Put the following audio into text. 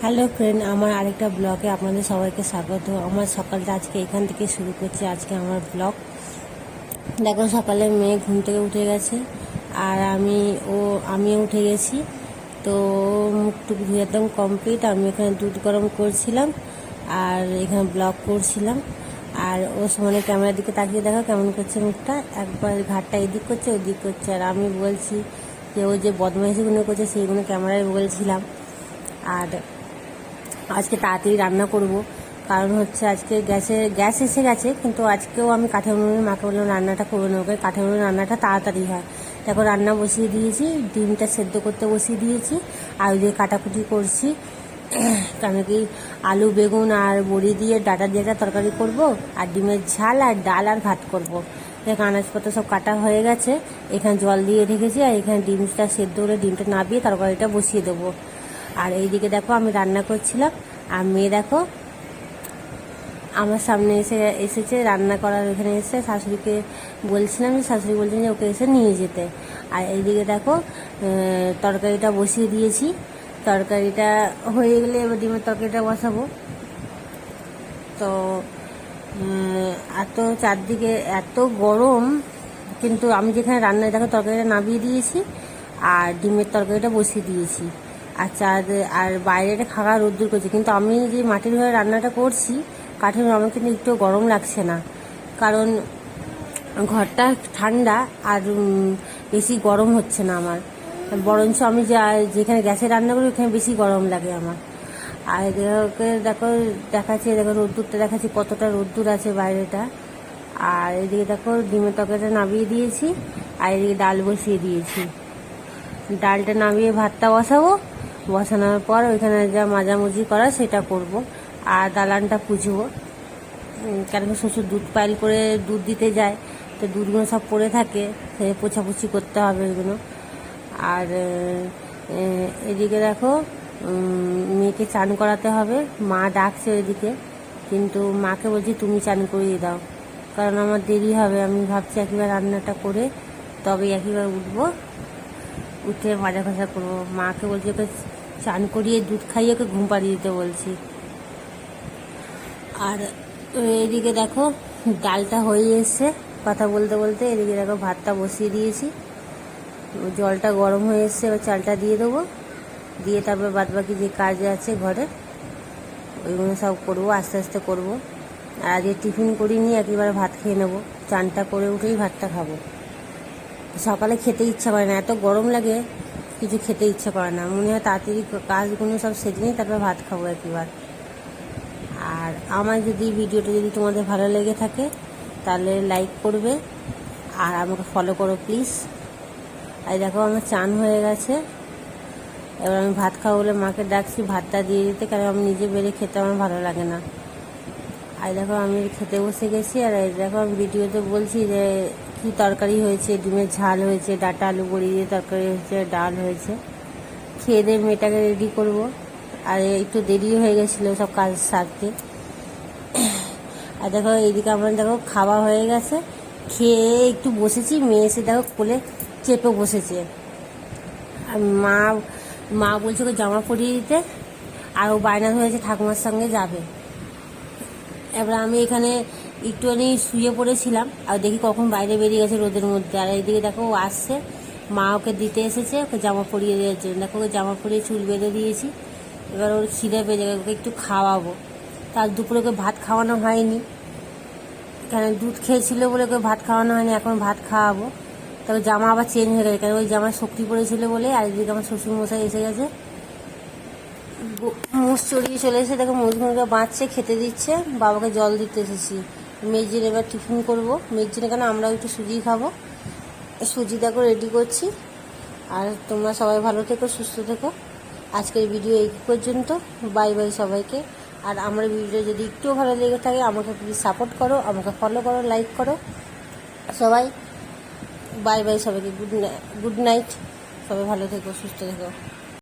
Hello friend, আমার আরেকটা ব্লগে আপনাদের সবাইকে স্বাগত। আমার সকালটা আজকে এখান থেকে শুরু করছি। আজকে আমার ব্লগ দেখো, সকালে মেয়ে ঘুম থেকে উঠে গেছে আর আমিও উঠে গেছি। তো মুখ টুক ধুয়ে একদম কমপ্লিট। আমি এখানে দুধ গরম করছিলাম আর এখানে ব্লগ করছিলাম। আর ও সমানে ক্যামেরার দিকে তাকিয়ে দেখো কেমন করছে মুখটা, একবার ঘাটটা এদিক করছে ওদিক করছে। আর আমি বলছি যে ও যে বদমাইশিগুলো করছে সেইগুলো ক্যামেরায় বলছিলাম। আর আজকে তাড়াতাড়ি রান্না করব, কারণ হচ্ছে আজকে গ্যাস এসে গেছে, কিন্তু আজকেও আমি কাঠের উনুনে মাকে বললাম রান্নাটা করে নেবো। কাঠের উনুনে রান্নাটা তাড়াতাড়ি হয়। দেখো রান্না বসিয়ে দিয়েছি, ডিমটা সেদ্ধ করতে বসিয়ে দিয়েছি আর ওই যে কাটাকুটি করছি। কেন কি আলু বেগুন আর বড়ি দিয়ে ডাটা দিয়ে একটা তরকারি করব, আর ডিমের ঝাল আর ডাল আর ভাত করব। এখানে আনাজপত্র সব কাটা হয়ে গেছে, এখানে জল দিয়ে রেখেছি আর এখানে ডিমটা সেদ্ধ করে ডিমটা নাবিয়ে তরকারিটা বসিয়ে দেবো। আর এইদিকে দেখো আমি রান্না করছিলাম আর মেয়ে দেখো আমার সামনে এসেছে রান্না করার। এখানে এসে শাশুড়িকে বলছিলাম, যে শাশুড়ি বলছেন যে ওকে এসে নিয়ে যেতে। আর এইদিকে দেখো তরকারিটা বসিয়ে দিয়েছি। তরকারিটা হয়ে গেলে এবার ডিমের তরকারিটা বসাবো। তো এত চারদিকে এত গরম, কিন্তু আমি যেখানে রান্নায় দেখো তরকারিটা নামিয়ে দিয়েছি আর ডিমের তরকারিটা বসিয়ে দিয়েছি। আর বাইরে খাওয়া রোদ্দুর করছে, কিন্তু আমি যে মাটির ঘরে রান্নাটা করছি কাঠের আমার কিন্তু একটু গরম লাগছে না, কারণ ঘরটা ঠান্ডা আর বেশি গরম হচ্ছে না আমার। বরঞ্চ আমি যেখানে গ্যাসে রান্না করি ওখানে বেশি গরম লাগে আমার। আর দেখো দেখাচ্ছে, দেখো রোদ্দুরটা দেখাচ্ছি কতটা রোদ্দুর আছে বাইরেটা। আর এদিকে দেখো ডিমের তরকারিটা নামিয়ে দিয়েছি আর এদিকে ডাল বসিয়ে দিয়েছি। ডালটা নামিয়ে ভাতটা বসাবো, বসানোর পর ওইখানে যা মাজামুজি করা সেটা করব। আর দালানটা পুছবো, কারণ শ্বশুর দুধ পাইল করে দুধ দিতে যায়, তো দুধগুলো সব পড়ে থাকে, সে পোছাপুছি করতে হবে এগুলো। আর এদিকে দেখো মেয়েকে চান করাতে হবে, মা ডাকছে ওইদিকে, কিন্তু মাকে বলছি তুমি চান করিয়ে দাও, কারণ আমার দেরি হবে। আমি ভাবছি একেবারে রান্নাটা করে তবে একেবারে উঠবো, উঠে মাজা ঘষা করবো। মাকে বলছি ওকে চান করিয়ে দুধ খাইয়ে ওকে ঘুম পাড়িয়ে দিতে বলছি। আর এদিকে দেখো ডালটা হয়ে এসছে, কথা বলতে বলতে এদিকে দেখো ভাতটা বসিয়ে দিয়েছি, জলটা গরম হয়ে এসছে, এবার চালটা দিয়ে দেবো, দিয়ে তারপর বাদবাকি যে কাজ আছে ঘরে ওইগুলো সব করবো, আস্তে আস্তে করবো। আর আজকে টিফিন করিনি, একেবারে ভাত খেয়ে নেবো, চানটা করে উঠেই ভাতটা খাবো। সকালে খেতে ইচ্ছা করে না, এত গরম লাগে কিছু খেতে ইচ্ছা করে না, মনে হয় তাড়াতাড়ি কাজগুলো সব সেরে নিই তারপর ভাত খাবো একেবারে। আর আমার ভিডিওটা যদি তোমাদের ভালো লেগে থাকে তাহলে লাইক করবে আর আমাকে ফলো করো প্লিজ। আর দেখো আমার চান হয়ে গেছে, এবার আমি ভাত খাবো বলে মাকে ডাকছি ভাতটা দিয়ে দিতে, কারণ আমি নিজে বেড়ে খেতে আমার ভালো লাগে না। আর দেখো আমি খেতে বসে গেছি। আর এই দেখো আমি ভিডিওতে বলছি যে কী তরকারি হয়েছে, ডিমের ঝাল হয়েছে, ডাঁটা আলু বড়ি দিয়ে তরকারি হয়েছে, ডাল হয়েছে। খেয়ে দিয়ে মেয়েটাকে রেডি করব। আর একটু দেরি হয়ে গেছিলো সব কাজ সারতে। আর দেখো এইদিকে আমার দেখো খাওয়া হয়ে গেছে, খেয়ে একটু বসেছি, মেয়ে এসে দেখো কোলে চেপে বসেছে। আর মা বলছে ওকে জামা পরিয়ে দিতে, আর ও বায়না হয়েছে ঠাকুমার সঙ্গে যাবে। এবার আমি এখানে একটুখানি শুয়ে পড়েছিলাম আর দেখি কখন বাইরে বেরিয়ে গেছে রোদের মধ্যে। আর এইদিকে দেখো ও আসছে, মা ওকে দিতে এসেছে, ওকে জামা পরিয়ে দেওয়ার জন্য। দেখো ওকে জামা পরিয়ে চুল বেঁধে দিয়েছি। এবার ওর খিদে পেয়ে যাবে, ওকে একটু খাওয়াবো। তার দুপুরে ওকে ভাত খাওয়ানো হয়নি, কেন দুধ খেয়েছিল বলে ওকে ভাত খাওয়ানো হয়নি, এখন ভাত খাওয়াবো। তবে জামা আবার চেঞ্জ হয়ে গেছে, কারণ ওই জামায় শক্তি পড়েছিল বলে। আর এদিকে আমার শ্বশুরমশাই এসে গেছে, মোষ চড়িয়ে চলে এসে দেখো মোষগুলোকে বাঁচছে, খেতে দিচ্ছে, বাবাকে জল দিতে এসেছি। মেয়ের এবার টিফিন করবো, মেয়ের জন্য কেন আমরাও একটু সুজি খাবো, সুজি দেখো রেডি করছি। আর তোমরা সবাই ভালো থেকো, সুস্থ থেকো। আজকের ভিডিও এই পর্যন্ত, বাই বাই সবাইকে। আর আমার ভিডিও যদি একটুও ভালো লেগে থাকে আমাকে প্লিজ সাপোর্ট করো, আমাকে ফলো করো, লাইক করো সবাই। বাই বাই সবাইকে, গুড নাইট, সবাই ভালো থেকো, সুস্থ থেকো।